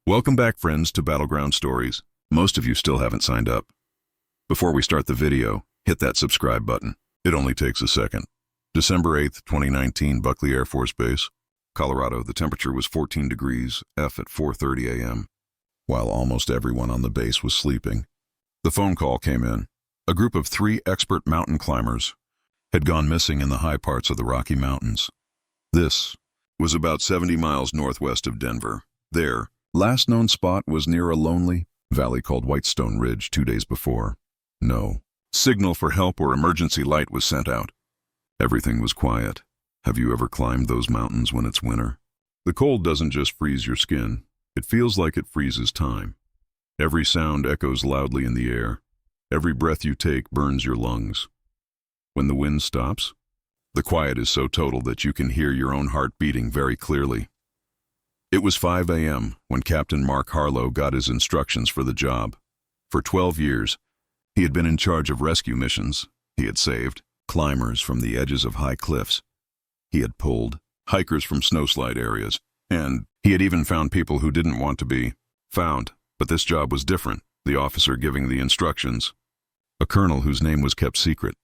Welcome back, friends, to Battleground Stories. Most of you still haven't signed up. Before we start the video, hit that subscribe button. It only takes a second. December 8th, 2019, Buckley Air Force Base, Colorado. The temperature was 14 degrees F at 4:30 a.m. While almost everyone on the base was sleeping, the phone call came in. A group of 3 expert mountain climbers had gone missing in the high parts of the Rocky Mountains. This was about 70 miles northwest of Denver. Their last known spot was near a lonely valley called Whitestone Ridge 2 days before. No signal for help or emergency light was sent out. Everything was quiet. Have you ever climbed those mountains when it's winter? The cold doesn't just freeze your skin. It feels like it freezes time. Every sound echoes loudly in the air. Every breath you take burns your lungs. When the wind stops, the quiet is so total that you can hear your own heart beating very clearly. It was 5 a.m. when Captain Mark Harlo got his instructions for the job. For 12 years, he had been in charge of rescue missions. He had saved climbers from the edges of high cliffs. He had pulled hikers from snowslide areas, and he had even found people who didn't want to be found. But this job was different. The officer giving the instructions, a colonel whose name was kept secret,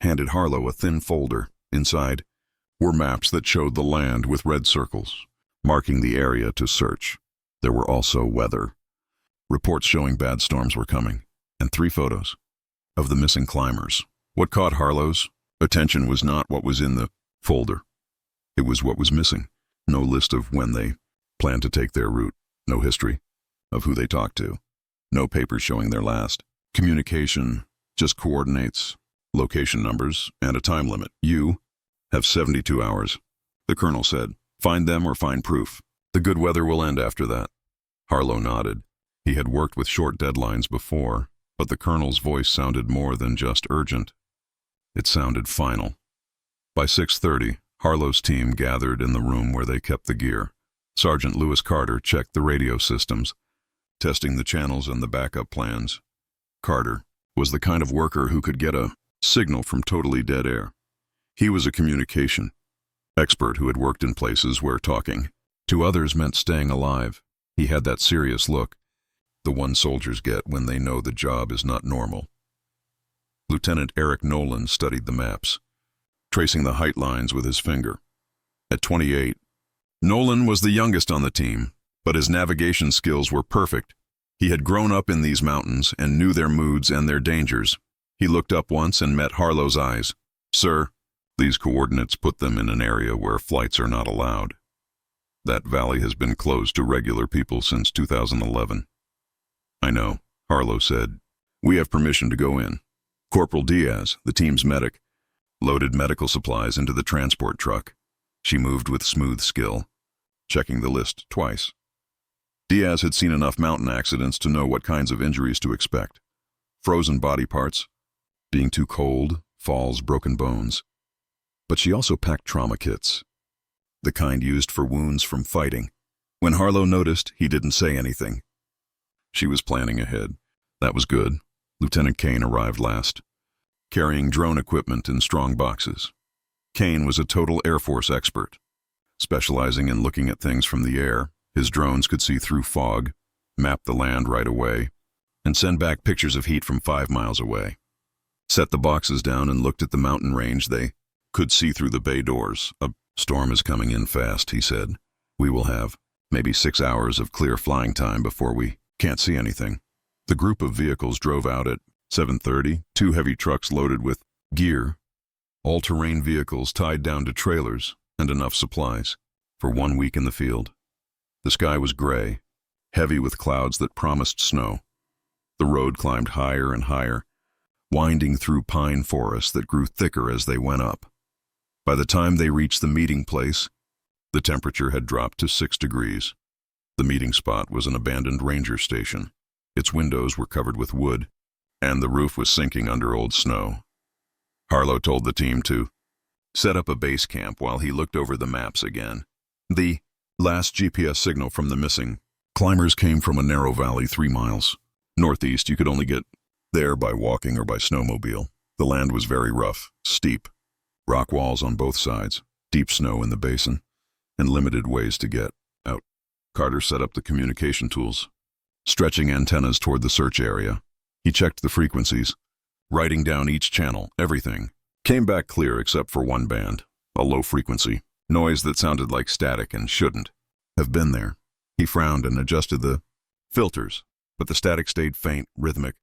handed Harlo a thin folder. Inside were maps that showed the land with red circles, marking the area to search. There were also weather reports showing bad storms were coming, and 3 photos of the missing climbers. What caught Harlo's attention was not what was in the folder. It was what was missing. No list of when they planned to take their route. No history of who they talked to. No papers showing their last communication, just coordinates, location numbers, and a time limit. You have 72 hours, the colonel said. Find them or find proof. The good weather will end after that. Harlo nodded. He had worked with short deadlines before, but the colonel's voice sounded more than just urgent. It sounded final. By 6:30, Harlo's team gathered in the room where they kept the gear. Sergeant Lewis Carter checked the radio systems, testing the channels and the backup plans. Carter was the kind of worker who could get a signal from totally dead air. He was a communication expert who had worked in places where talking to others meant staying alive. He had that serious look, the one soldiers get when they know the job is not normal. Lieutenant Eric Nolan studied the maps, tracing the height lines with his finger. At 28, Nolan was the youngest on the team, but his navigation skills were perfect. He had grown up in these mountains and knew their moods and their dangers. He looked up once and met Harlo's eyes. "Sir, these coordinates put them in an area where flights are not allowed. That valley has been closed to regular people since 2011. "I know," Harlo said. "We have permission to go in." Corporal Diaz, the team's medic, loaded medical supplies into the transport truck. She moved with smooth skill, checking the list twice. Diaz had seen enough mountain accidents to know what kinds of injuries to expect. Frozen body parts, being too cold, falls, broken bones. But she also packed trauma kits, the kind used for wounds from fighting. When Harlo noticed, he didn't say anything. She was planning ahead. That was good. Lieutenant Kane arrived last, carrying drone equipment in strong boxes. Kane was a total Air Force expert, specializing in looking at things from the air. His drones could see through fog, map the land right away, and send back pictures of heat from 5 miles away. Set the boxes down and looked at the mountain range. They could see through the bay doors. "A storm is coming in fast," he said. "We will have maybe 6 hours of clear flying time before we can't see anything." The group of vehicles drove out at 7:30, 2 heavy trucks loaded with gear, all-terrain vehicles tied down to trailers, and enough supplies for 1 week in the field. The sky was gray, heavy with clouds that promised snow. The road climbed higher and higher, winding through pine forests that grew thicker as they went up. By the time they reached the meeting place, the temperature had dropped to 6 degrees. The meeting spot was an abandoned ranger station. Its windows were covered with wood, and the roof was sinking under old snow. Harlo told the team to set up a base camp while he looked over the maps again. The last GPS signal from the missing climbers came from a narrow valley 3 miles northeast. You could only get there by walking or by snowmobile. The land was very rough, steep, rock walls on both sides, deep snow in the basin, and limited ways to get out. Carter set up the communication tools, stretching antennas toward the search area. He checked the frequencies, writing down each channel, everything. Came back clear except for one band, a low frequency, noise that sounded like static and shouldn't have been there. He frowned and adjusted the filters, but the static stayed faint, rhythmic,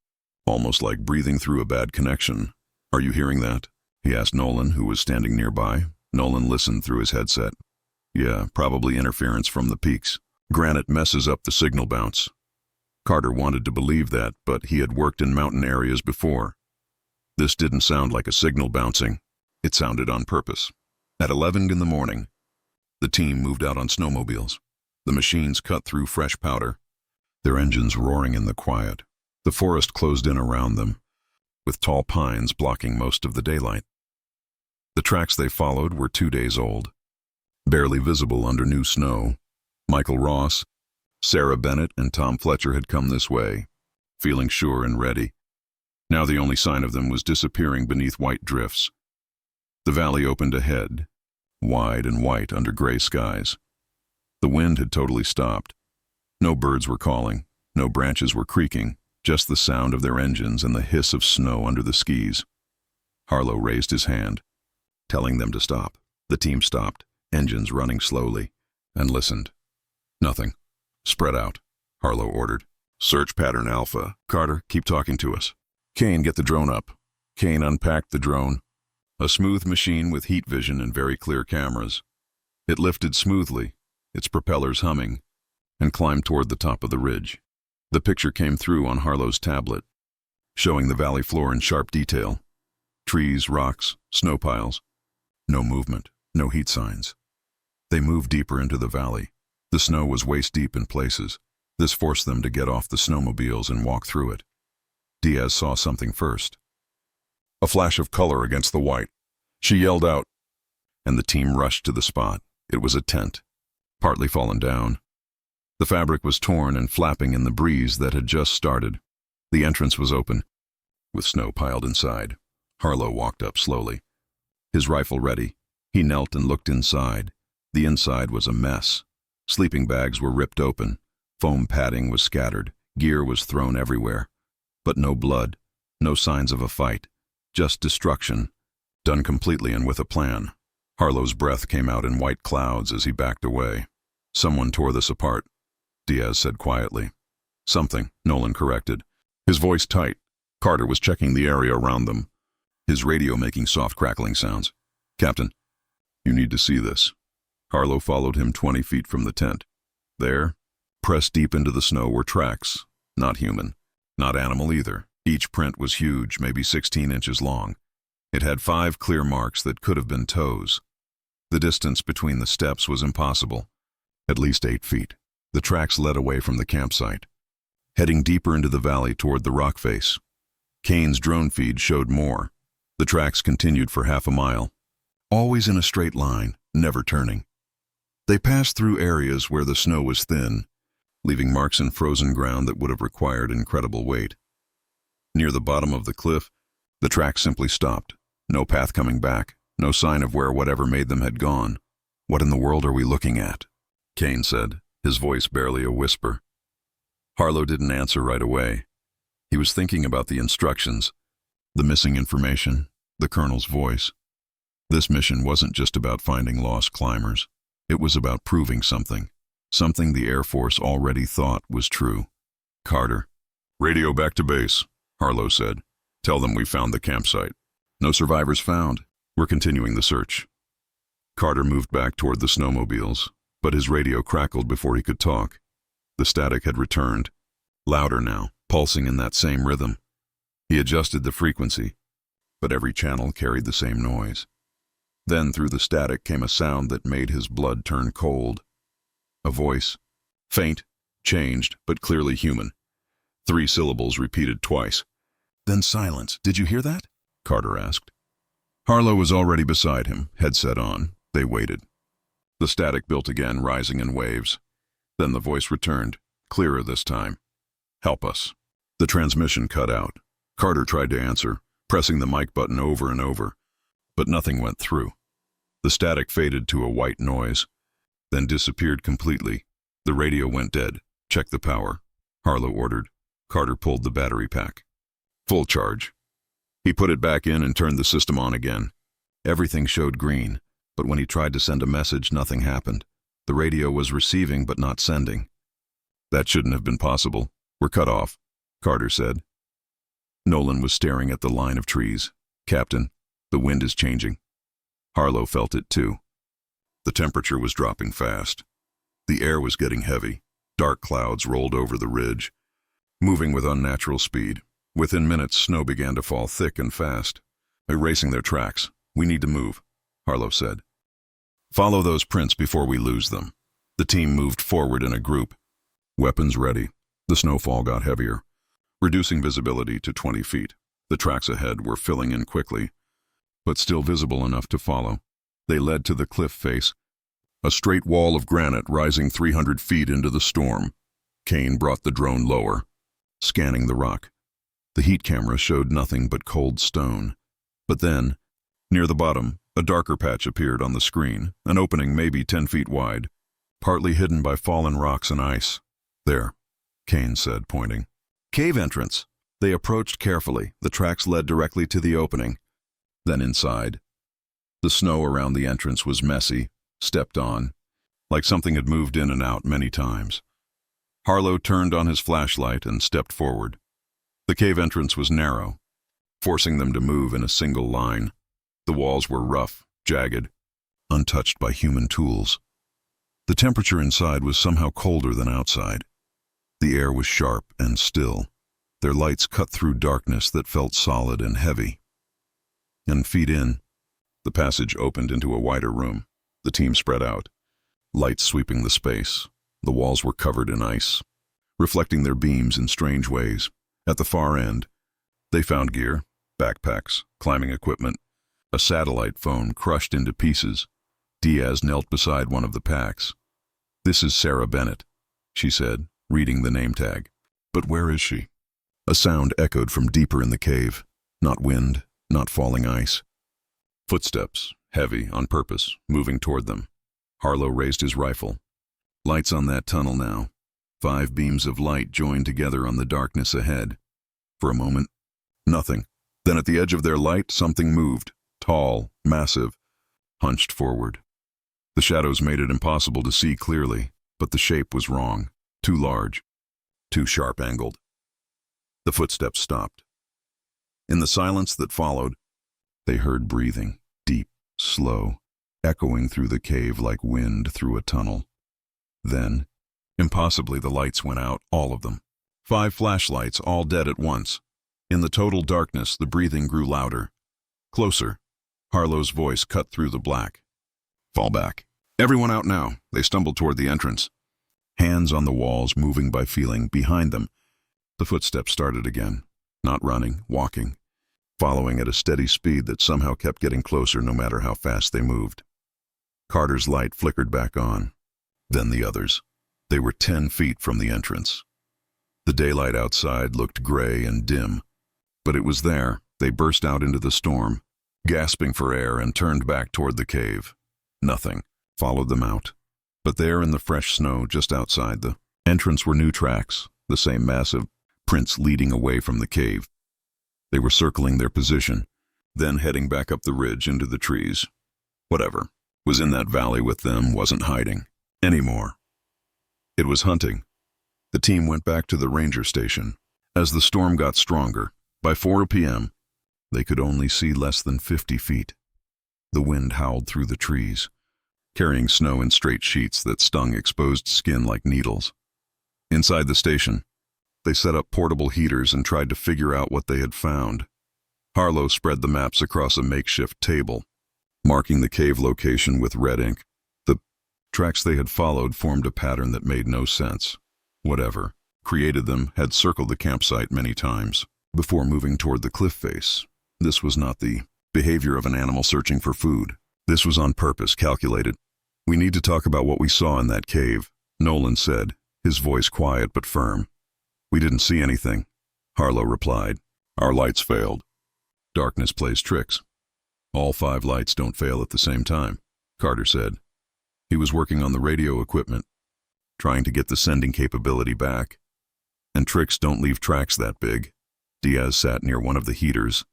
almost like breathing through a bad connection. "Are you hearing that?" he asked Nolan, who was standing nearby. Nolan listened through his headset. "Yeah, probably interference from the peaks. Granite messes up the signal bounce." Carter wanted to believe that, but he had worked in mountain areas before. This didn't sound like a signal bouncing. It sounded on purpose. At 11 in the morning, the team moved out on snowmobiles. The machines cut through fresh powder, their engines roaring in the quiet. The forest closed in around them, with tall pines blocking most of the daylight. The tracks they followed were 2 days old, barely visible under new snow. Michael Ross, Sarah Bennett, and Tom Fletcher had come this way, feeling sure and ready. Now the only sign of them was disappearing beneath white drifts. The valley opened ahead, wide and white under gray skies. The wind had totally stopped. No birds were calling, no branches were creaking, just the sound of their engines and the hiss of snow under the skis. Harlo raised his hand, telling them to stop. The team stopped, engines running slowly, and listened. Nothing. "Spread out," Harlo ordered. "Search pattern Alpha. Carter, keep talking to us." "Kane, get the drone up." Kane unpacked the drone, a smooth machine with heat vision and very clear cameras. It lifted smoothly, its propellers humming, and climbed toward the top of the ridge. The picture came through on Harlo's tablet, showing the valley floor in sharp detail. Trees, rocks, snow piles. No movement, no heat signs. They moved deeper into the valley. The snow was waist-deep in places. This forced them to get off the snowmobiles and walk through it. Diaz saw something first. A flash of color against the white. She yelled out, and the team rushed to the spot. It was a tent, partly fallen down. The fabric was torn and flapping in the breeze that had just started. The entrance was open, with snow piled inside. Harlo walked up slowly, his rifle ready. He knelt and looked inside. The inside was a mess. Sleeping bags were ripped open. Foam padding was scattered. Gear was thrown everywhere. But no blood, no signs of a fight, just destruction, done completely and with a plan. Harlo's breath came out in white clouds as he backed away. "Someone tore this apart," Diaz said quietly. "Something," Nolan corrected, his voice tight. Carter was checking the area around them, his radio making soft crackling sounds. "Captain, you need to see this." Harlo followed him 20 feet from the tent. There, pressed deep into the snow, were tracks, not human, not animal either. Each print was huge, maybe 16 inches long. It had 5 clear marks that could have been toes. The distance between the steps was impossible, at least 8 feet. The tracks led away from the campsite, heading deeper into the valley toward the rock face. Kane's drone feed showed more. The tracks continued for half a mile, always in a straight line, never turning. They passed through areas where the snow was thin, leaving marks in frozen ground that would have required incredible weight. Near the bottom of the cliff, the tracks simply stopped. No path coming back, no sign of where whatever made them had gone. "What in the world are we looking at?" Kane said, his voice barely a whisper. Harlo didn't answer right away. He was thinking about the instructions, the missing information, the colonel's voice. This mission wasn't just about finding lost climbers. It was about proving something the Air Force already thought was true. "Carter." "Radio back to base," Harlo said. "Tell them we found the campsite. No survivors found. We're continuing the search." Carter moved back toward the snowmobiles, but his radio crackled before he could talk. The static had returned, louder now, pulsing in that same rhythm. He adjusted the frequency, but every channel carried the same noise. Then through the static came a sound that made his blood turn cold. A voice, faint, changed, but clearly human. 3 syllables repeated twice. Then silence. "Did you hear that?" Carter asked. Harlo was already beside him, headset on. They waited. The static built again, rising in waves. Then the voice returned, clearer this time. "Help us." The transmission cut out. Carter tried to answer, pressing the mic button over and over, but nothing went through. The static faded to a white noise, then disappeared completely. The radio went dead. Check the power, Harlo ordered. Carter pulled the battery pack. Full charge. He put it back in and turned the system on again. Everything showed green, but when he tried to send a message, nothing happened. The radio was receiving but not sending. That shouldn't have been possible. We're cut off, Carter said. Nolan was staring at the line of trees. Captain, the wind is changing. Harlo felt it too. The temperature was dropping fast. The air was getting heavy. Dark clouds rolled over the ridge, moving with unnatural speed. Within minutes, snow began to fall thick and fast, erasing their tracks. We need to move, Harlo said. Follow those prints before we lose them. The team moved forward in a group. Weapons ready. The snowfall got heavier, reducing visibility to 20 feet. The tracks ahead were filling in quickly, but still visible enough to follow. They led to the cliff face, a straight wall of granite rising 300 feet into the storm. Kane brought the drone lower, scanning the rock. The heat camera showed nothing but cold stone. But then, near the bottom, a darker patch appeared on the screen, an opening maybe 10 feet wide, partly hidden by fallen rocks and ice. There, Kane said, pointing. Cave entrance. They approached carefully. The tracks led directly to the opening. Then inside. The snow around the entrance was messy, stepped on, like something had moved in and out many times. Harlo turned on his flashlight and stepped forward. The cave entrance was narrow, forcing them to move in a single line. The walls were rough, jagged, untouched by human tools. The temperature inside was somehow colder than outside. The air was sharp and still. Their lights cut through darkness that felt solid and heavy. And feet in, the passage opened into a wider room. The team spread out, lights sweeping the space. The walls were covered in ice, reflecting their beams in strange ways. At the far end, they found gear, backpacks, climbing equipment, a satellite phone crushed into pieces. Diaz knelt beside one of the packs. "This is Sarah Bennett," she said, reading the name tag. "But where is she?" A sound echoed from deeper in the cave. Not wind, not falling ice. Footsteps, heavy, on purpose, moving toward them. Harlo raised his rifle. Lights on that tunnel now. 5 beams of light joined together on the darkness ahead. For a moment, nothing. Then at the edge of their light, something moved. Tall, massive, hunched forward. The shadows made it impossible to see clearly, but the shape was wrong. Too large, too sharp-angled. The footsteps stopped. In the silence that followed, they heard breathing, deep, slow, echoing through the cave like wind through a tunnel. Then, impossibly, the lights went out, all of them. 5 flashlights, all dead at once. In the total darkness, the breathing grew louder. Closer. Harlo's voice cut through the black. "Fall back. Everyone out now." They stumbled toward the entrance. Hands on the walls, moving by feeling, behind them. The footsteps started again. Not running, walking. Following at a steady speed that somehow kept getting closer no matter how fast they moved. Carter's light flickered back on. Then the others. They were 10 feet from the entrance. The daylight outside looked gray and dim, but it was there. They burst out into the storm, gasping for air, and turned back toward the cave. Nothing followed them out. But there in the fresh snow just outside the entrance were new tracks, the same massive prints leading away from the cave. They were circling their position, then heading back up the ridge into the trees. Whatever was in that valley with them wasn't hiding anymore. It was hunting. The team went back to the ranger station. As the storm got stronger, by 4 p.m., they could only see less than 50 feet. The wind howled through the trees, carrying snow in straight sheets that stung exposed skin like needles. Inside the station, they set up portable heaters and tried to figure out what they had found. Harlo spread the maps across a makeshift table, marking the cave location with red ink. The tracks they had followed formed a pattern that made no sense. Whatever created them had circled the campsite many times before moving toward the cliff face. This was not the behavior of an animal searching for food. This was on purpose, calculated. "We need to talk about what we saw in that cave," Nolan said, his voice quiet but firm. "We didn't see anything," Harlo replied. "Our lights failed." "Darkness plays tricks." "All 5 lights don't fail at the same time," Carter said. He was working on the radio equipment. trying to get the sending capability back. And tricks don't leave tracks that big. Diaz sat near one of the heaters,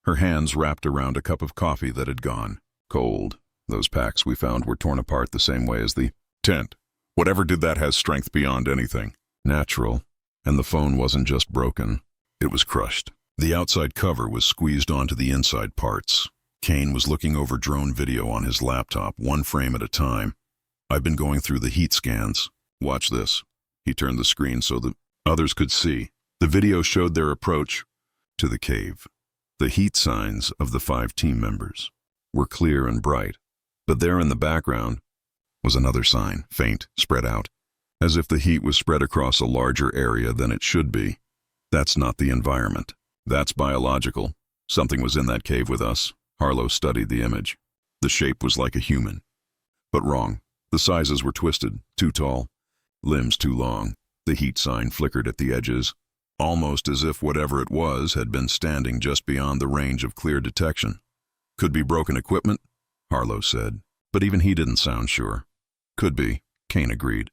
her hands wrapped around a cup of coffee that had gone cold. Those packs we found were torn apart the same way as the tent. Whatever did that has strength beyond anything natural, and the phone wasn't just broken, it was crushed. The outside cover was squeezed onto the inside parts. Kane was looking over drone video on his laptop, one frame at a time. I've been going through the heat scans. Watch this. He turned the screen so that others could see. The video showed their approach to the cave. The heat signs of the 5 team members were clear and bright, but there in the background was another sign, faint, spread out, as if the heat was spread across a larger area than it should be. That's not the environment. That's biological. Something was in that cave with us. Harlo studied the image. The shape was like a human. But wrong. The sizes were twisted, too tall, limbs too long. The heat sign flickered at the edges, almost as if whatever it was had been standing just beyond the range of clear detection. Could be broken equipment, Harlo said, but even he didn't sound sure. Could be, Kane agreed,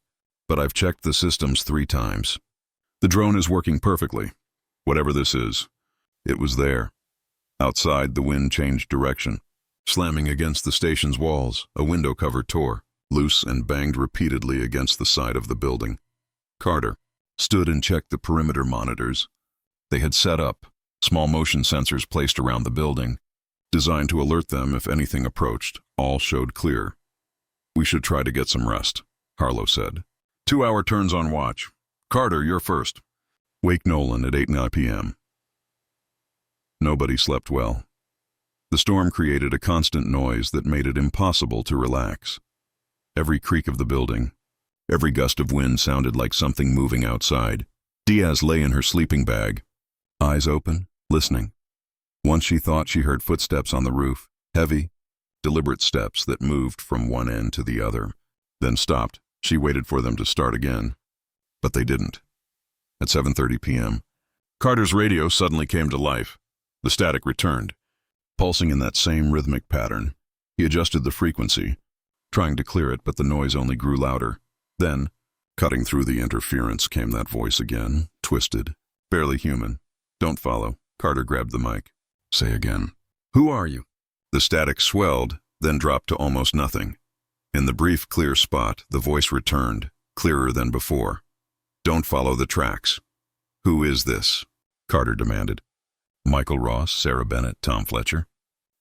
but I've checked the systems 3 times. The drone is working perfectly. Whatever this is, it was there. Outside, the wind changed direction, slamming against the station's walls. A window cover tore, loose and banged repeatedly against the side of the building. Carter stood and checked the perimeter monitors. They had set up small motion sensors placed around the building, designed to alert them if anything approached. All showed clear. We should try to get some rest, Harlo said. 2-hour turns on watch. Carter, you're first. Wake Nolan at 8:09 p.m. Nobody slept well. The storm created a constant noise that made it impossible to relax. Every creak of the building, every gust of wind sounded like something moving outside. Diaz lay in her sleeping bag, eyes open, listening. Once she thought she heard footsteps on the roof, heavy, deliberate steps that moved from one end to the other, then stopped. She waited for them to start again, but they didn't. At 7:30 p.m., Carter's radio suddenly came to life. The static returned, pulsing in that same rhythmic pattern. He adjusted the frequency, trying to clear it, but the noise only grew louder. Then, cutting through the interference, came that voice again, twisted, barely human. Don't follow. Carter grabbed the mic. Say again. Who are you? The static swelled, then dropped to almost nothing. In the brief, clear spot, the voice returned, clearer than before. Don't follow the tracks. Who is this? Carter demanded. Michael Ross, Sarah Bennett, Tom Fletcher.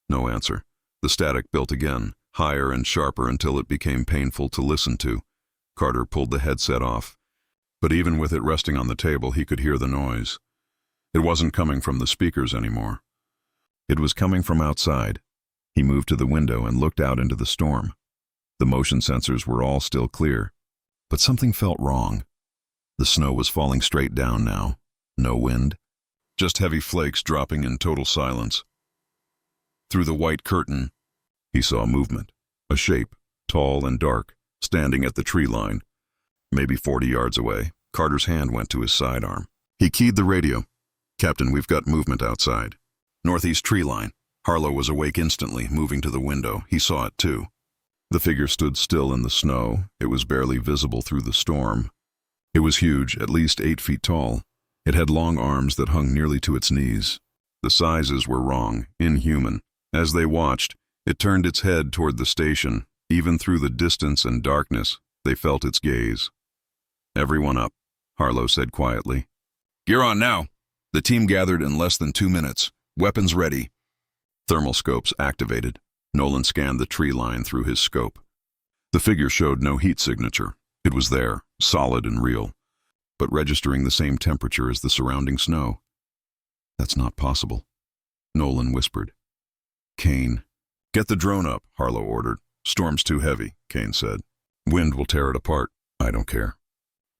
No answer. The static built again, higher and sharper until it became painful to listen to. Carter pulled the headset off, but even with it resting on the table, he could hear the noise. It wasn't coming from the speakers anymore. It was coming from outside. He moved to the window and looked out into the storm. The motion sensors were all still clear, but something felt wrong. The snow was falling straight down now. No wind, just heavy flakes dropping in total silence. Through the white curtain, he saw movement, a shape, tall and dark, standing at the tree line, maybe 40 yards away. Carter's hand went to his sidearm. He keyed the radio. Captain, we've got movement outside. Northeast tree line. Harlo was awake instantly, moving to the window. He saw it too. The figure stood still in the snow. It was barely visible through the storm. It was huge, at least 8 feet tall. It had long arms that hung nearly to its knees. The sizes were wrong, inhuman. As they watched, it turned its head toward the station. Even through the distance and darkness, they felt its gaze. Everyone up, Harlo said quietly. Gear on now. The team gathered in less than 2 minutes. Weapons ready. Thermal scopes activated. Nolan scanned the tree line through his scope. The figure showed no heat signature. It was there, solid and real, but registering the same temperature as the surrounding snow. That's not possible, Nolan whispered. Kane. Get the drone up, Harlo ordered. Storm's too heavy, Kane said. Wind will tear it apart. I don't care.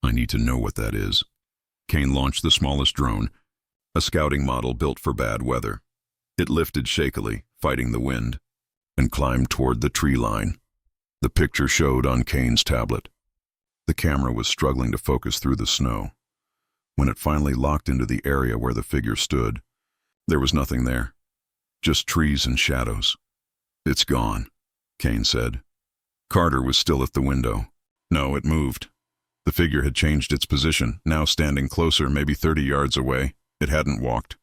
I need to know what that is. Kane launched the smallest drone, a scouting model built for bad weather. It lifted shakily, fighting the wind, and climbed toward the tree line. The picture showed on Kane's tablet. The camera was struggling to focus through the snow. When it finally locked into the area where the figure stood, there was nothing there, just trees and shadows. It's gone, Kane said. Carter was still at the window. No, it moved. The figure had changed its position, now standing closer, maybe 30 yards away. It hadn't walked.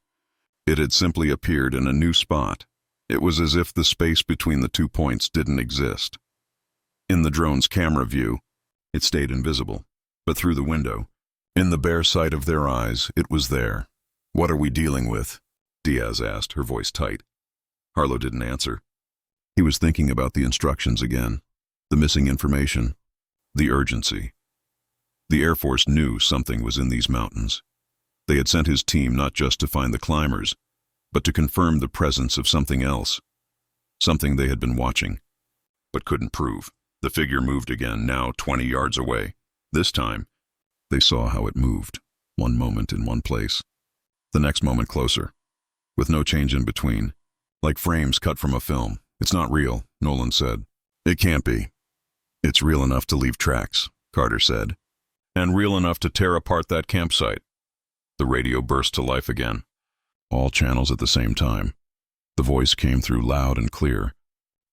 It had simply appeared in a new spot. It was as if the space between the 2 points didn't exist. In the drone's camera view, it stayed invisible, but through the window, in the bare sight of their eyes, it was there. "What are we dealing with?" Diaz asked, her voice tight. Harlo didn't answer. He was thinking about the instructions again, the missing information, the urgency. The Air Force knew something was in these mountains. They had sent his team not just to find the climbers, but to confirm the presence of something else, something they had been watching, but couldn't prove. The figure moved again, now 20 yards away. This time, they saw how it moved, one moment in one place, the next moment closer, with no change in between, like frames cut from a film. "It's not real," Nolan said. "It can't be." "It's real enough to leave tracks," Carter said. "And real enough to tear apart that campsite." The radio burst to life again. All channels at the same time. The voice came through loud and clear.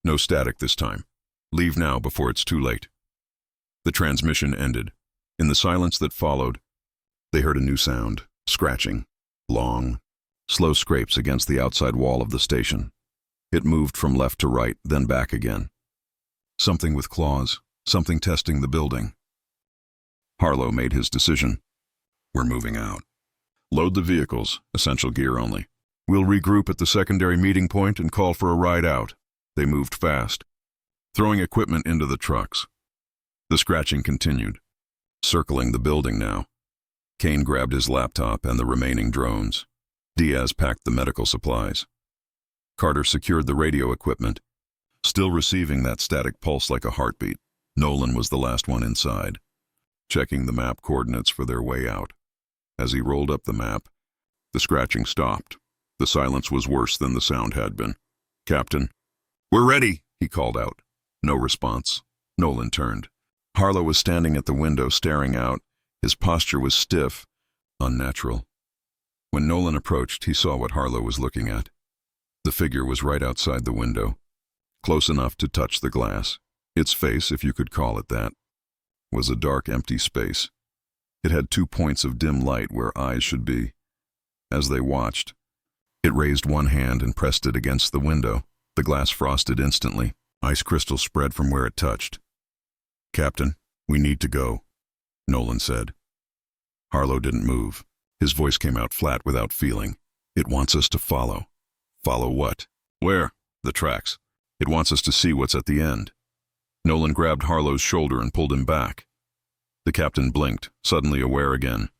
"No static this time. Leave now before it's too late." The transmission ended. In the silence that followed, they heard a new sound, scratching, long, slow scrapes against the outside wall of the station. It moved from left to right, then back again. Something with claws, something testing the building. Harlo made his decision. "We're moving out. Load the vehicles, essential gear only. We'll regroup at the secondary meeting point and call for a ride out." They moved fast, throwing equipment into the trucks. The scratching continued, circling the building now. Kane grabbed his laptop and the remaining drones. Diaz packed the medical supplies. Carter secured the radio equipment, still receiving that static pulse like a heartbeat. Nolan was the last one inside, checking the map coordinates for their way out. As he rolled up the map, the scratching stopped. The silence was worse than the sound had been. "Captain." "We're ready," he called out. No response. Nolan turned. Harlo was standing at the window staring out. His posture was stiff, unnatural. When Nolan approached, he saw what Harlo was looking at. The figure was right outside the window, close enough to touch the glass. Its face, if you could call it that, was a dark, empty space. It had 2 points of dim light where eyes should be. As they watched, it raised one hand and pressed it against the window. The glass frosted instantly. Ice crystals spread from where it touched. "Captain, we need to go," Nolan said. Harlo didn't move. His voice came out flat without feeling. "It wants us to follow." "Follow what?" "Where?" "The tracks. It wants us to see what's at the end." Nolan grabbed Harlo's shoulder and pulled him back. The captain blinked, suddenly aware again.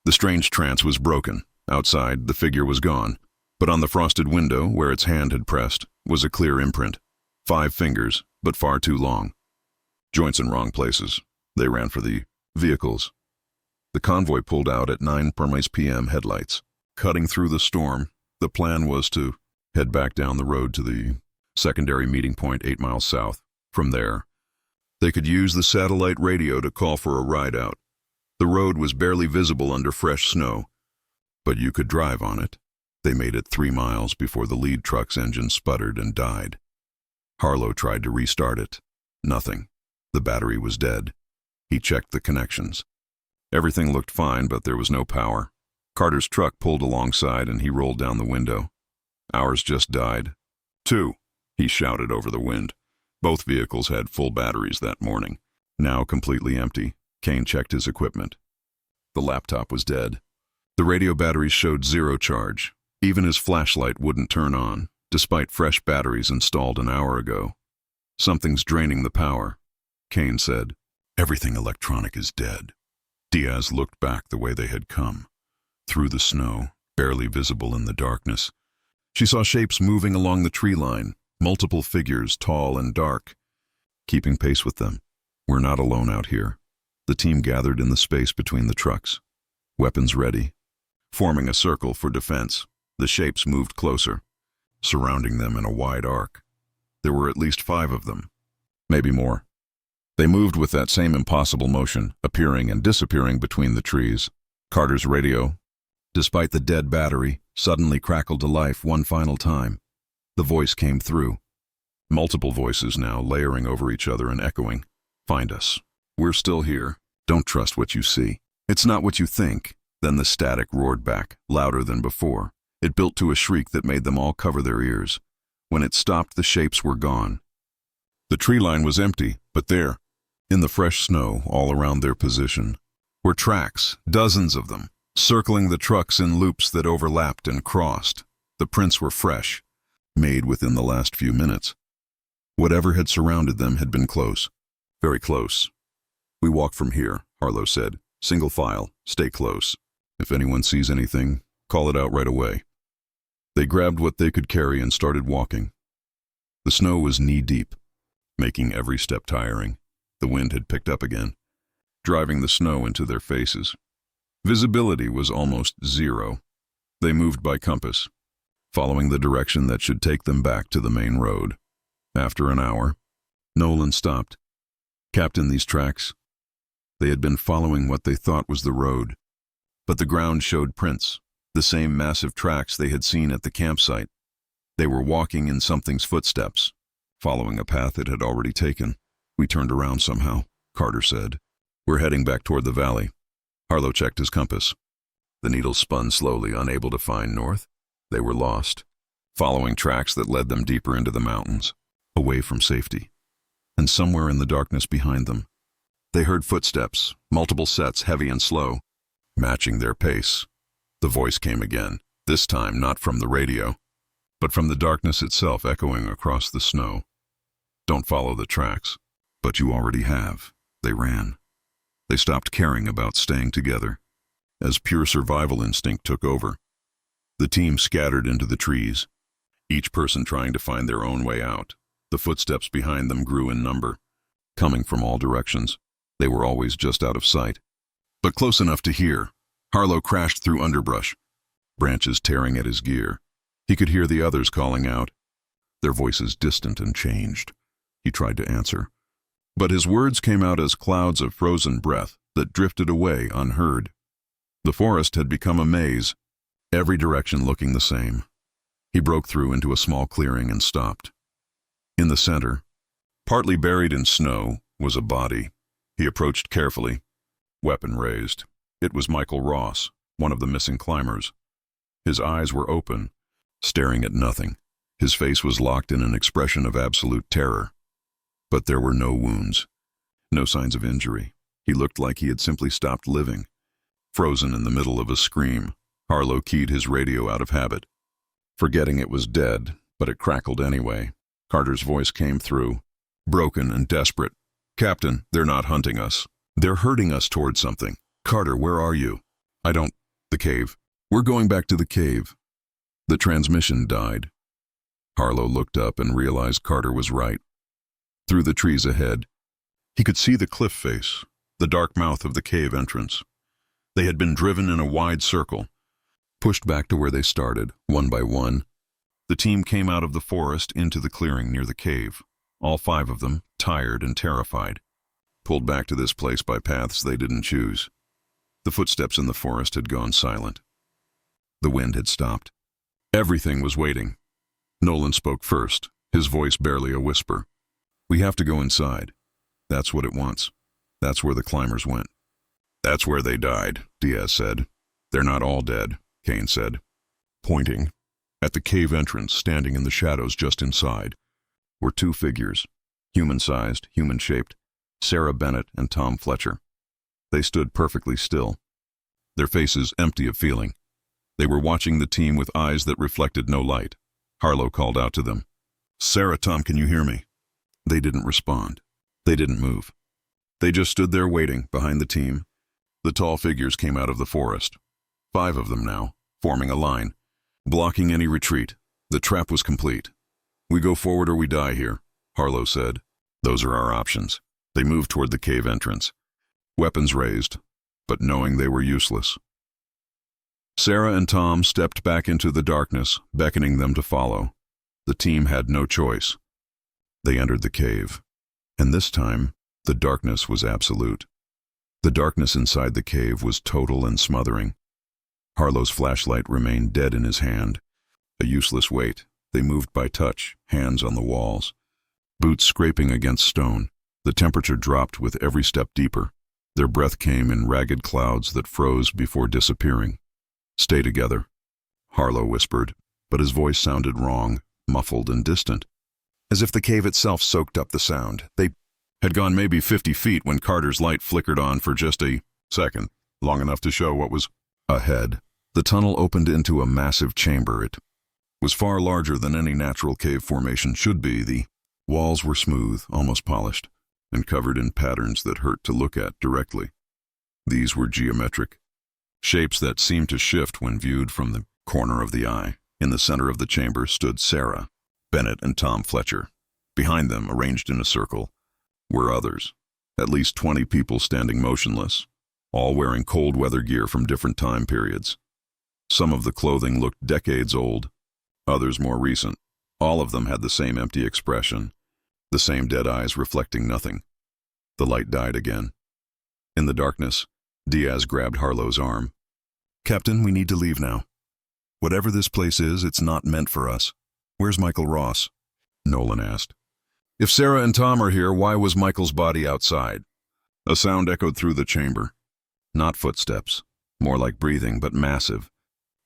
The strange trance was broken. Outside, the figure was gone, but on the frosted window, where its hand had pressed, was a clear imprint. 5 fingers, but far too long. Joints in wrong places. They ran for the vehicles. The convoy pulled out at 9 p.m. headlights. Cutting through the storm, the plan was to head back down the road to the secondary meeting point 8 miles south. From there, they could use the satellite radio to call for a ride out. The road was barely visible under fresh snow, but you could drive on it. They made it 3 miles before the lead truck's engine sputtered and died. Harlo tried to restart it. Nothing. The battery was dead. He checked the connections. Everything looked fine, but there was no power. Carter's truck pulled alongside and he rolled down the window. "Ours just died." "2," he shouted over the wind. Both vehicles had full batteries that morning. Now completely empty, Kane checked his equipment. The laptop was dead. The radio batteries showed 0 charge. Even his flashlight wouldn't turn on, despite fresh batteries installed an hour ago. "Something's draining the power," Kane said. "Everything electronic is dead." Diaz looked back the way they had come, through the snow, barely visible in the darkness. She saw shapes moving along the tree line, multiple figures, tall and dark, keeping pace with them. "We're not alone out here." The team gathered in the space between the trucks, weapons ready, forming a circle for defense. The shapes moved closer, surrounding them in a wide arc. There were at least 5 of them, maybe more. They moved with that same impossible motion, appearing and disappearing between the trees. Carter's radio, despite the dead battery, suddenly crackled to life one final time. The voice came through. Multiple voices now, layering over each other and echoing. "Find us. We're still here. Don't trust what you see. It's not what you think. Then the static roared back, louder than before. It built to a shriek that made them all cover their ears. When it stopped, the shapes were gone. The tree line was empty, but there, in the fresh snow all around their position, were tracks, dozens of them, circling the trucks in loops that overlapped and crossed. The prints were fresh, made within the last few minutes. Whatever had surrounded them had been close, very close. "We walk from here," Harlo said. "Single file, stay close. If anyone sees anything, call it out right away." They grabbed what they could carry and started walking. The snow was knee-deep, making every step tiring. The wind had picked up again, driving the snow into their faces. Visibility was almost zero. They moved by compass, following the direction that should take them back to the main road. After an hour, Nolan stopped. "Captain, these tracks?" They had been following what they thought was the road, but the ground showed prints, the same massive tracks they had seen at the campsite. They were walking in something's footsteps, following a path it had already taken. "We turned around somehow," Carter said. "We're heading back toward the valley." Harlo checked his compass. The needle spun slowly, unable to find north. They were lost, following tracks that led them deeper into the mountains, away from safety. And somewhere in the darkness behind them, they heard footsteps, multiple sets, heavy and slow, matching their pace. The voice came again, this time not from the radio, but from the darkness itself, echoing across the snow. "Don't follow the tracks." "But you already have." They ran. They stopped caring about staying together, as pure survival instinct took over. The team scattered into the trees, each person trying to find their own way out. The footsteps behind them grew in number, coming from all directions. They were always just out of sight, but close enough to hear. Harlo crashed through underbrush, branches tearing at his gear. He could hear the others calling out, their voices distant and changed. He tried to answer, but his words came out as clouds of frozen breath that drifted away unheard. The forest had become a maze, every direction looking the same. He broke through into a small clearing and stopped. In the center, partly buried in snow, was a body. He approached carefully, weapon raised. It was Michael Ross, one of the missing climbers. His eyes were open, staring at nothing. His face was locked in an expression of absolute terror. But there were no wounds, no signs of injury. He looked like he had simply stopped living. Frozen in the middle of a scream, Harlo keyed his radio out of habit, forgetting it was dead, but it crackled anyway. Carter's voice came through, broken and desperate. "Captain, they're not hunting us. They're herding us toward something. Carter, where are you?" The cave. We're going back to the cave." The transmission died. Harlo looked up and realized Carter was right. Through the trees ahead, he could see the cliff face, the dark mouth of the cave entrance. They had been driven in a wide circle, pushed back to where they started, one by one. The team came out of the forest into the clearing near the cave, all 5 of them, tired and terrified, pulled back to this place by paths they didn't choose. The footsteps in the forest had gone silent. The wind had stopped. Everything was waiting. Nolan spoke first, his voice barely a whisper. "We have to go inside. That's what it wants. That's where the climbers went." "That's where they died," Diaz said. "They're not all dead," Kane said, pointing. At the cave entrance, standing in the shadows just inside, were 2 figures, human-sized, human-shaped, Sarah Bennett and Tom Fletcher. They stood perfectly still, their faces empty of feeling. They were watching the team with eyes that reflected no light. Harlo called out to them, "Sarah, Tom, can you hear me?" They didn't respond. They didn't move. They just stood there waiting, behind the team. The tall figures came out of the forest, 5 of them now, forming a line, blocking any retreat. The trap was complete. "We go forward or we die here," Harlo said. "Those are our options." They moved toward the cave entrance, weapons raised, but knowing they were useless. Sarah and Tom stepped back into the darkness, beckoning them to follow. The team had no choice. They entered the cave, and this time, the darkness was absolute. The darkness inside the cave was total and smothering. Harlo's flashlight remained dead in his hand, a useless weight. They moved by touch, hands on the walls, boots scraping against stone. The temperature dropped with every step deeper. Their breath came in ragged clouds that froze before disappearing. "Stay together," Harlo whispered, but his voice sounded wrong, muffled and distant, as if the cave itself soaked up the sound. They had gone maybe 50 feet when Carter's light flickered on for just a second, long enough to show what was ahead. The tunnel opened into a massive chamber. It was far larger than any natural cave formation should be. The walls were smooth, almost polished, and covered in patterns that hurt to look at directly. These were geometric, shapes that seemed to shift when viewed from the corner of the eye. In the center of the chamber stood Sarah, Bennett, and Tom Fletcher. Behind them, arranged in a circle, were others, at least 20 people standing motionless, all wearing cold weather gear from different time periods. Some of the clothing looked decades old, others more recent. All of them had the same empty expression, the same dead eyes reflecting nothing. The light died again. In the darkness, Diaz grabbed Harlo's arm. "Captain, we need to leave now. Whatever this place is, it's not meant for us. Where's Michael Ross?" Nolan asked. "If Sarah and Tom are here, why was Michael's body outside?" A sound echoed through the chamber. Not footsteps, more like breathing, but massive,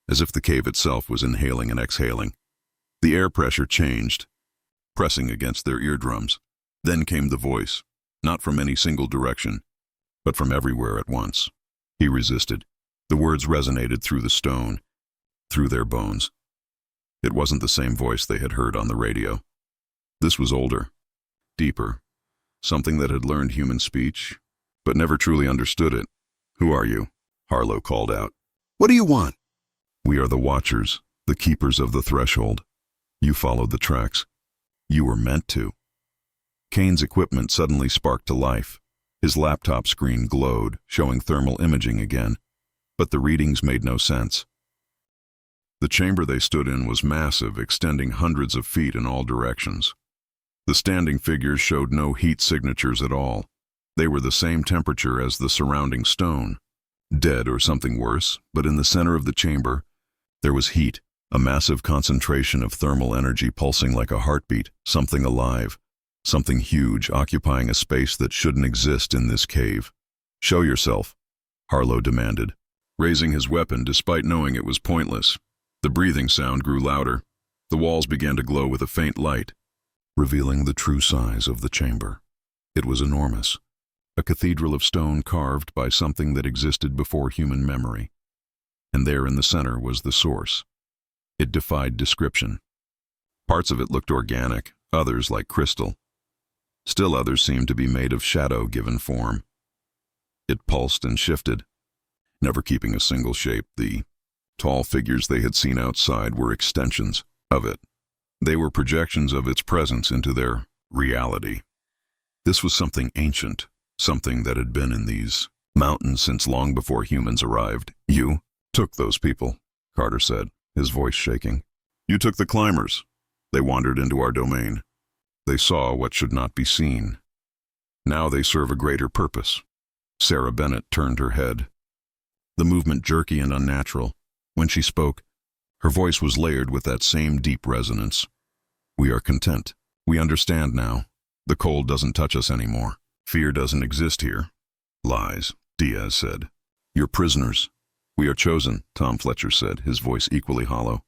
as if the cave itself was inhaling and exhaling. The air pressure changed, pressing against their eardrums. Then came the voice, not from any single direction, but from everywhere at once. He resisted. The words resonated through the stone, through their bones. It wasn't the same voice they had heard on the radio. This was older, deeper, something that had learned human speech, but never truly understood it. "Who are you?" Harlo called out. "What do you want?" "We are the Watchers, the keepers of the threshold. You followed the tracks. You were meant to." Kane's equipment suddenly sparked to life. His laptop screen glowed, showing thermal imaging again, but the readings made no sense. The chamber they stood in was massive, extending hundreds of feet in all directions. The standing figures showed no heat signatures at all. They were the same temperature as the surrounding stone. Dead or something worse, but in the center of the chamber, there was heat, a massive concentration of thermal energy pulsing like a heartbeat, something alive, something huge occupying a space that shouldn't exist in this cave. "Show yourself," Harlo demanded, raising his weapon despite knowing it was pointless. The breathing sound grew louder. The walls began to glow with a faint light, revealing the true size of the chamber. It was enormous, a cathedral of stone carved by something that existed before human memory. And there in the center was the source. It defied description. Parts of it looked organic, others like crystal. Still others seemed to be made of shadow given form. It pulsed and shifted, never keeping a single shape. The tall figures they had seen outside were extensions of it. They were projections of its presence into their reality. This was something ancient, something that had been in these mountains since long before humans arrived. "You took those people," Carter said, his voice shaking. "You took the climbers. They wandered into our domain. They saw what should not be seen. Now they serve a greater purpose." Sarah Bennett turned her head, the movement jerky and unnatural. When she spoke, her voice was layered with that same deep resonance. "We are content. We understand now. The cold doesn't touch us anymore. Fear doesn't exist here." "Lies," Diaz said. "You're prisoners." "We are chosen," Tom Fletcher said, his voice equally hollow.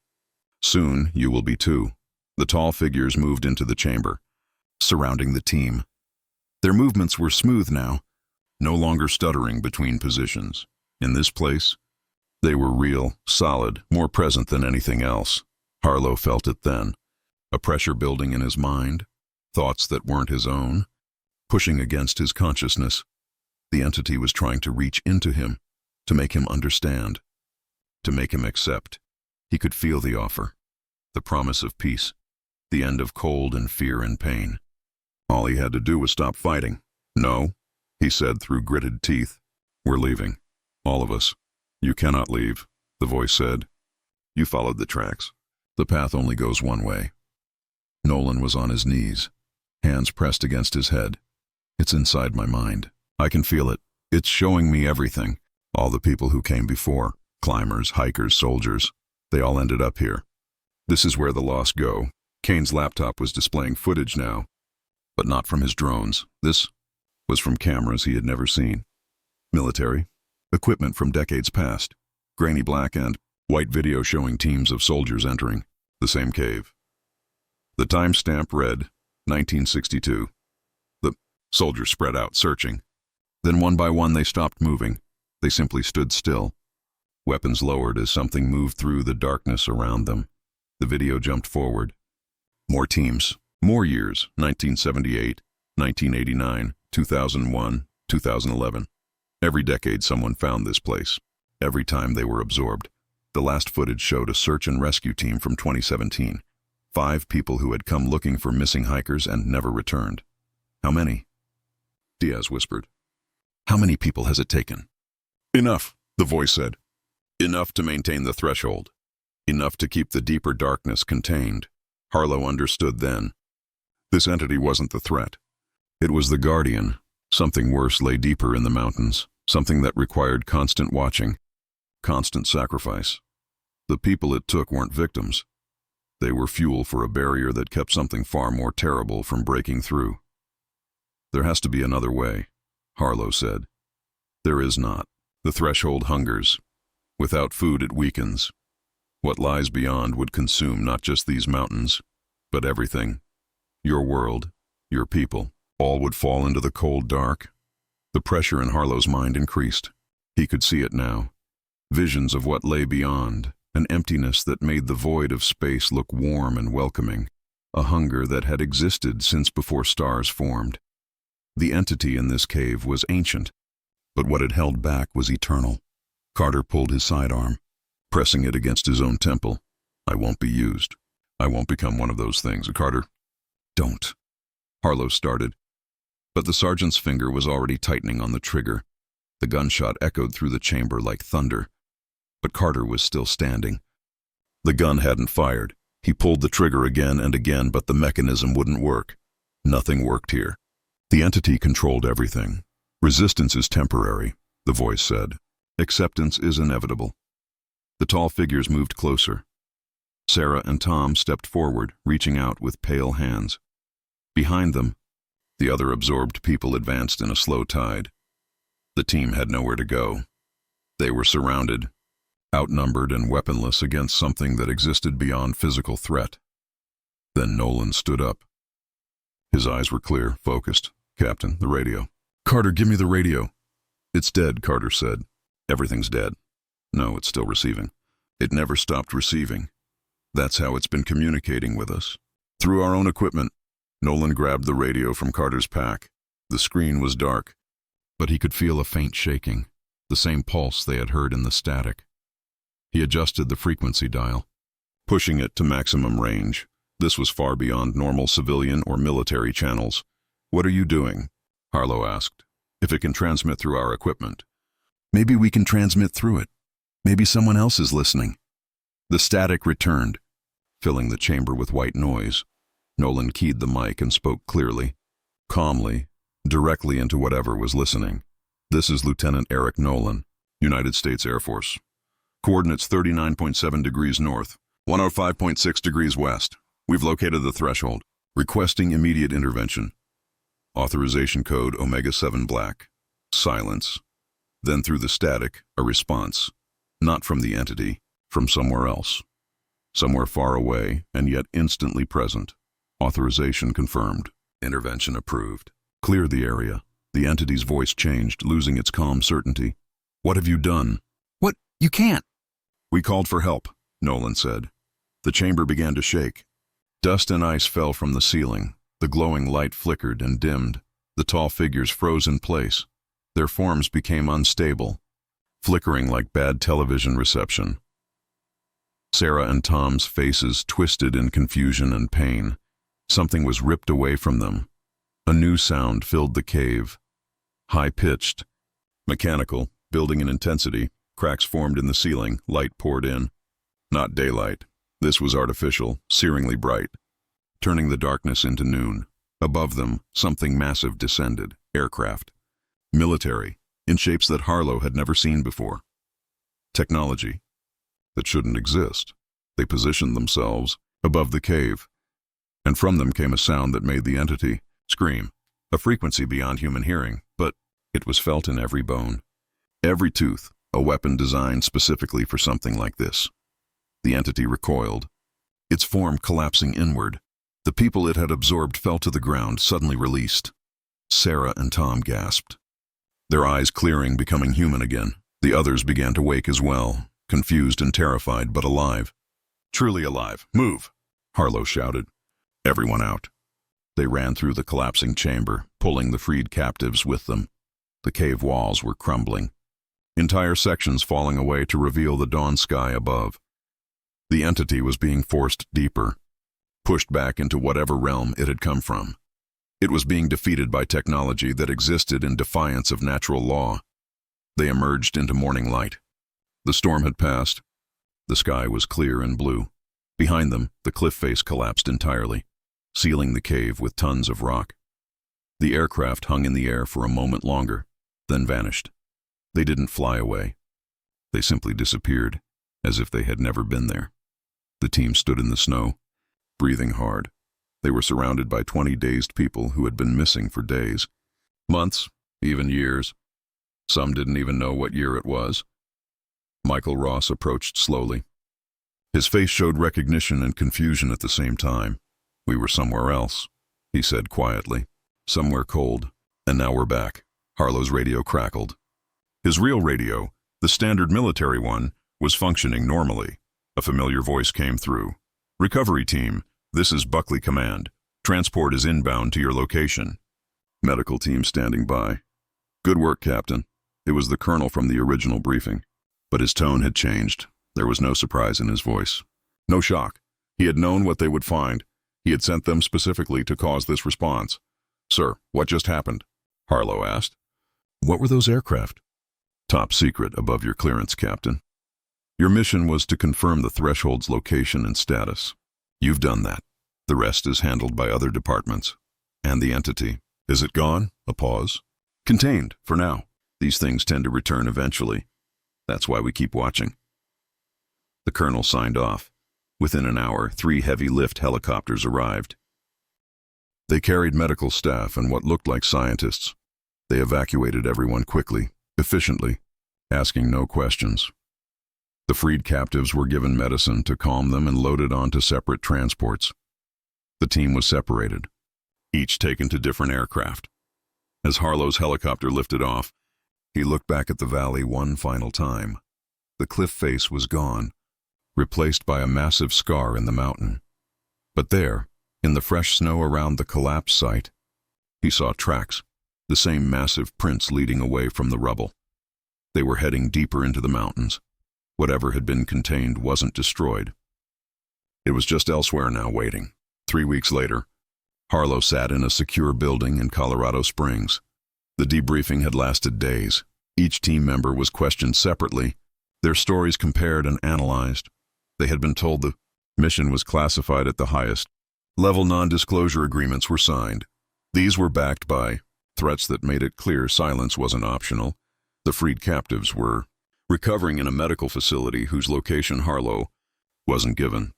"Soon you will be too." The tall figures moved into the chamber, surrounding the team. Their movements were smooth now, no longer stuttering between positions. In this place, they were real, solid, more present than anything else. Harlo felt it then, a pressure building in his mind, thoughts that weren't his own, pushing against his consciousness. The entity was trying to reach into him, to make him understand, to make him accept. He could feel the offer, the promise of peace, the end of cold and fear and pain. All he had to do was stop fighting. "No," he said through gritted teeth. "We're leaving. All of us." "You cannot leave," the voice said. "You followed the tracks. The path only goes one way." Nolan was on his knees, hands pressed against his head. "It's inside my mind. I can feel it. It's showing me everything. All the people who came before, climbers, hikers, soldiers, they all ended up here. This is where the lost go." Kane's laptop was displaying footage now, but not from his drones. This was from cameras he had never seen. Military. Equipment from decades past. Grainy black and white video showing teams of soldiers entering the same cave. The timestamp read 1962. The soldiers spread out, searching. Then one by one they stopped moving. They simply stood still. Weapons lowered as something moved through the darkness around them. The video jumped forward. More teams, more years, 1978, 1989, 2001, 2011. Every decade someone found this place. Every time they were absorbed. The last footage showed a search and rescue team from 2017. 5 people who had come looking for missing hikers and never returned. How many? Diaz whispered. How many people has it taken? Enough, the voice said. Enough to maintain the threshold. Enough to keep the deeper darkness contained. Harlo understood then. This entity wasn't the threat. It was the guardian. Something worse lay deeper in the mountains. Something that required constant watching. Constant sacrifice. The people it took weren't victims. They were fuel for a barrier that kept something far more terrible from breaking through. There has to be another way, Harlo said. There is not. The threshold hungers. Without food it weakens. What lies beyond would consume not just these mountains, but everything. Your world, your people, all would fall into the cold dark. The pressure in Harlo's mind increased. He could see it now. Visions of what lay beyond, an emptiness that made the void of space look warm and welcoming, a hunger that had existed since before stars formed. The entity in this cave was ancient, but what it held back was eternal. Carter pulled his sidearm, pressing it against his own temple. I won't be used. I won't become one of those things. Carter, don't. Harlo started, but the sergeant's finger was already tightening on the trigger. The gunshot echoed through the chamber like thunder, but Carter was still standing. The gun hadn't fired. He pulled the trigger again and again, but the mechanism wouldn't work. Nothing worked here. The entity controlled everything. Resistance is temporary, the voice said. Acceptance is inevitable. The tall figures moved closer. Sarah and Tom stepped forward, reaching out with pale hands. Behind them, the other absorbed people advanced in a slow tide. The team had nowhere to go. They were surrounded, outnumbered and weaponless against something that existed beyond physical threat. Then Nolan stood up. His eyes were clear, focused. Captain, the radio. Carter, give me the radio. It's dead, Carter said. Everything's dead. No, it's still receiving. It never stopped receiving. That's how it's been communicating with us. Through our own equipment. Nolan grabbed the radio from Carter's pack. The screen was dark, but he could feel a faint shaking, the same pulse they had heard in the static. He adjusted the frequency dial, pushing it to maximum range. This was far beyond normal civilian or military channels. What are you doing? Harlo asked. If it can transmit through our equipment. Maybe we can transmit through it. Maybe someone else is listening. The static returned, filling the chamber with white noise. Nolan keyed the mic and spoke clearly, calmly, directly into whatever was listening. This is Lieutenant Eric Nolan, United States Air Force. Coordinates 39.7 degrees north, 105.6 degrees west. We've located the threshold. Requesting immediate intervention. Authorization code Omega-7 Black. Silence. Then through the static, a response. Not from the entity, from somewhere else. Somewhere far away and yet instantly present. Authorization confirmed. Intervention approved. Clear the area. The entity's voice changed, losing its calm certainty. What have you done? What? You can't. We called for help, Nolan said. The chamber began to shake. Dust and ice fell from the ceiling. The glowing light flickered and dimmed. The tall figures froze in place. Their forms became unstable, flickering like bad television reception. Sarah and Tom's faces twisted in confusion and pain. Something was ripped away from them. A new sound filled the cave. High-pitched, mechanical, building in intensity. Cracks formed in the ceiling, light poured in. Not daylight. This was artificial, searingly bright, turning the darkness into noon. Above them, something massive descended. Aircraft. Military, in shapes that Harlo had never seen before. Technology that shouldn't exist. They positioned themselves above the cave, and from them came a sound that made the entity scream, a frequency beyond human hearing, but it was felt in every bone. Every tooth, a weapon designed specifically for something like this. The entity recoiled, its form collapsing inward. The people it had absorbed fell to the ground, suddenly released. Sarah and Tom gasped, their eyes clearing, becoming human again. The others began to wake as well, confused and terrified, but alive. Truly alive. Move, Harlo shouted. Everyone out. They ran through the collapsing chamber, pulling the freed captives with them. The cave walls were crumbling, entire sections falling away to reveal the dawn sky above. The entity was being forced deeper, pushed back into whatever realm it had come from. It was being defeated by technology that existed in defiance of natural law. They emerged into morning light. The storm had passed. The sky was clear and blue. Behind them, the cliff face collapsed entirely, sealing the cave with tons of rock. The aircraft hung in the air for a moment longer, then vanished. They didn't fly away. They simply disappeared, as if they had never been there. The team stood in the snow, breathing hard. They were surrounded by 20 dazed people who had been missing for days, months, even years. Some didn't even know what year it was. Michael Ross approached slowly. His face showed recognition and confusion at the same time. "We were somewhere else," he said quietly. "Somewhere cold, and now we're back." Harlo's radio crackled. His real radio, the standard military one, was functioning normally. A familiar voice came through. "Recovery team, this is Buckley Command. Transport is inbound to your location." Medical team standing by. "Good work, Captain." It was the colonel from the original briefing. But his tone had changed. There was no surprise in his voice. No shock. He had known what they would find. He had sent them specifically to cause this response. "Sir, what just happened?" Harlo asked. "What were those aircraft?" "Top secret, above your clearance, Captain. Your mission was to confirm the threshold's location and status. You've done that. The rest is handled by other departments. And the entity. Is it gone?" A pause. "Contained, for now. These things tend to return eventually. That's why we keep watching." The colonel signed off. Within an hour, 3 heavy lift helicopters arrived. They carried medical staff and what looked like scientists. They evacuated everyone quickly, efficiently, asking no questions. The freed captives were given medicine to calm them and loaded onto separate transports. The team was separated, each taken to different aircraft. As Harlo's helicopter lifted off, he looked back at the valley one final time. The cliff face was gone, replaced by a massive scar in the mountain. But there, in the fresh snow around the collapse site, he saw tracks, the same massive prints leading away from the rubble. They were heading deeper into the mountains. Whatever had been contained wasn't destroyed. It was just elsewhere now, waiting. 3 weeks later, Harlo sat in a secure building in Colorado Springs. The debriefing had lasted days. Each team member was questioned separately, their stories compared and analyzed. They had been told the mission was classified at the highest level. Non-disclosure agreements were signed. These were backed by threats that made it clear silence wasn't optional. The freed captives were recovering in a medical facility whose location Harlo wasn't given.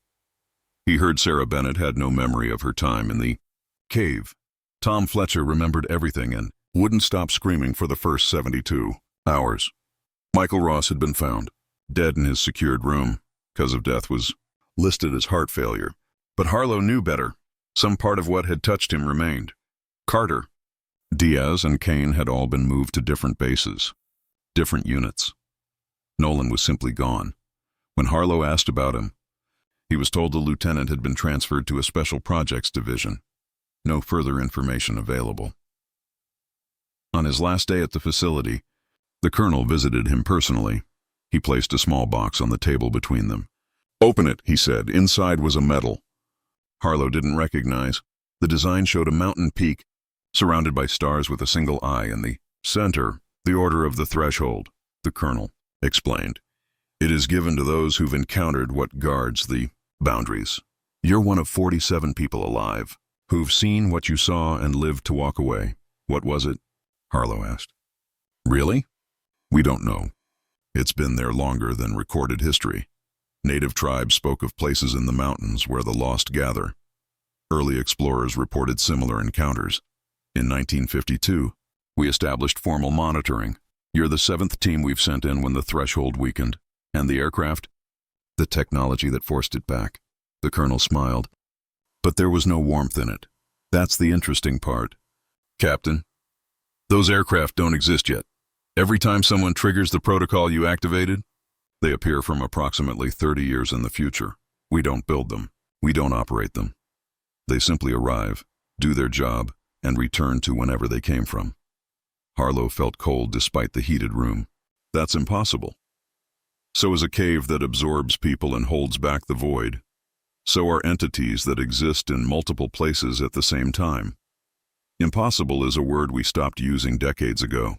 He heard Sarah Bennett had no memory of her time in the cave. Tom Fletcher remembered everything and wouldn't stop screaming for the first 72 hours. Michael Ross had been found, dead in his secured room. Cause of death was listed as heart failure. But Harlo knew better. Some part of what had touched him remained. Carter, Diaz, and Kane had all been moved to different bases, different units. Nolan was simply gone. When Harlo asked about him, he was told the lieutenant had been transferred to a special projects division. No further information available. On his last day at the facility, the colonel visited him personally. He placed a small box on the table between them. "Open it," he said. Inside was a medal. Harlo didn't recognize. The design showed a mountain peak, surrounded by stars with a single eye in the center. "The Order of the Threshold," the colonel explained. "It is given to those who've encountered what guards the boundaries. You're one of 47 people alive, who've seen what you saw and lived to walk away." "What was it?" Harlo asked. "Really? We don't know. It's been there longer than recorded history. Native tribes spoke of places in the mountains where the lost gather. Early explorers reported similar encounters. In 1952, we established formal monitoring. You're the seventh team we've sent in when the threshold weakened. And the aircraft? The technology that forced it back. The colonel smiled. But there was no warmth in it. That's the interesting part. Captain, those aircraft don't exist yet. Every time someone triggers the protocol you activated, they appear from approximately 30 years in the future. We don't build them. We don't operate them. They simply arrive, do their job, and return to whenever they came from. Harlo felt cold despite the heated room. That's impossible. So is a cave that absorbs people and holds back the void. So are entities that exist in multiple places at the same time. Impossible is a word we stopped using decades ago.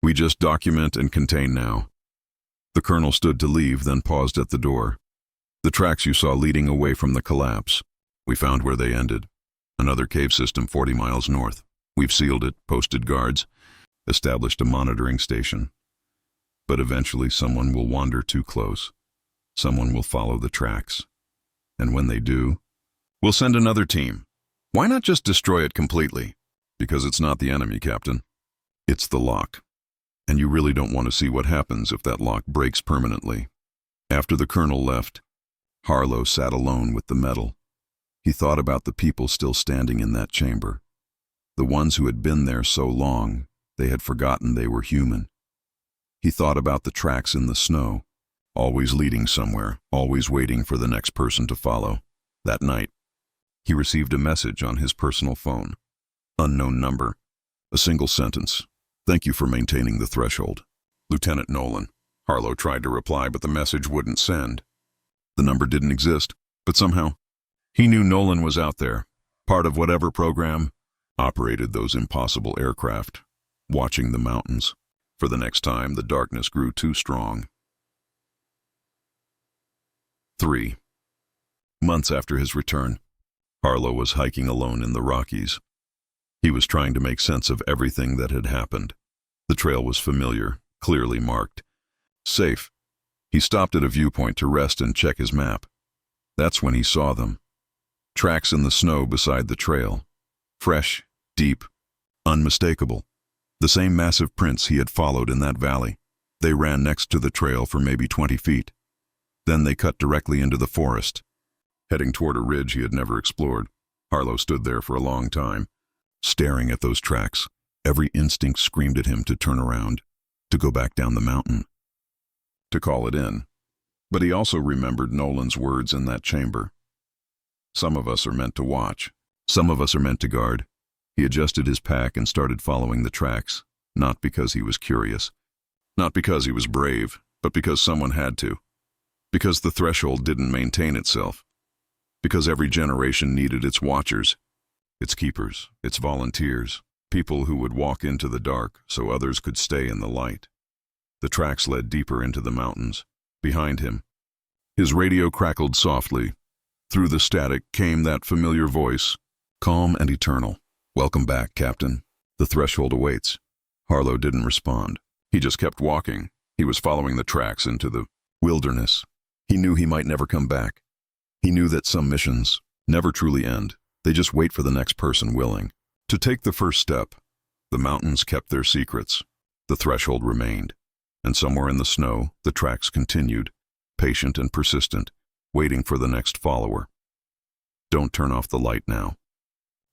We just document and contain now. The colonel stood to leave, then paused at the door. The tracks you saw leading away from the collapse. We found where they ended. Another cave system 40 miles north. We've sealed it, posted guards, established a monitoring station. But eventually someone will wander too close. Someone will follow the tracks. And when they do, we'll send another team. Why not just destroy it completely? Because it's not the enemy, Captain. It's the lock. And you really don't want to see what happens if that lock breaks permanently. After the colonel left, Harlo sat alone with the metal. He thought about the people still standing in that chamber. The ones who had been there so long, they had forgotten they were human. He thought about the tracks in the snow, always leading somewhere, always waiting for the next person to follow. That night, he received a message on his personal phone. Unknown number. A single sentence. Thank you for maintaining the threshold. Lieutenant Nolan. Harlo tried to reply, but the message wouldn't send. The number didn't exist, but somehow, he knew Nolan was out there, part of whatever program operated those impossible aircraft, watching the mountains. For the next time, the darkness grew too strong. 3. Months after his return, Harlo was hiking alone in the Rockies. He was trying to make sense of everything that had happened. The trail was familiar, clearly marked. Safe. He stopped at a viewpoint to rest and check his map. That's when he saw them. Tracks in the snow beside the trail. Fresh, deep, unmistakable. The same massive prints he had followed in that valley. They ran next to the trail for maybe 20 feet. Then they cut directly into the forest, heading toward a ridge he had never explored. Harlo stood there for a long time, staring at those tracks. Every instinct screamed at him to turn around, to go back down the mountain, to call it in. But he also remembered Nolan's words in that chamber. Some of us are meant to watch. Some of us are meant to guard. He adjusted his pack and started following the tracks, not because he was curious, not because he was brave, but because someone had to. Because the threshold didn't maintain itself. Because every generation needed its watchers, its keepers, its volunteers, people who would walk into the dark so others could stay in the light. The tracks led deeper into the mountains. Behind him, his radio crackled softly. Through the static came that familiar voice, calm and eternal. Welcome back, Captain. The threshold awaits. Harlo didn't respond. He just kept walking. He was following the tracks into the wilderness. He knew he might never come back. He knew that some missions never truly end. They just wait for the next person willing to take the first step. The mountains kept their secrets. The threshold remained. And somewhere in the snow, the tracks continued, patient and persistent, waiting for the next follower. Don't turn off the light now.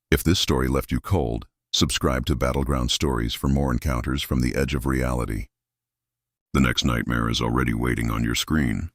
If this story left you cold, subscribe to Battleground Stories for more encounters from the edge of reality. The next nightmare is already waiting on your screen.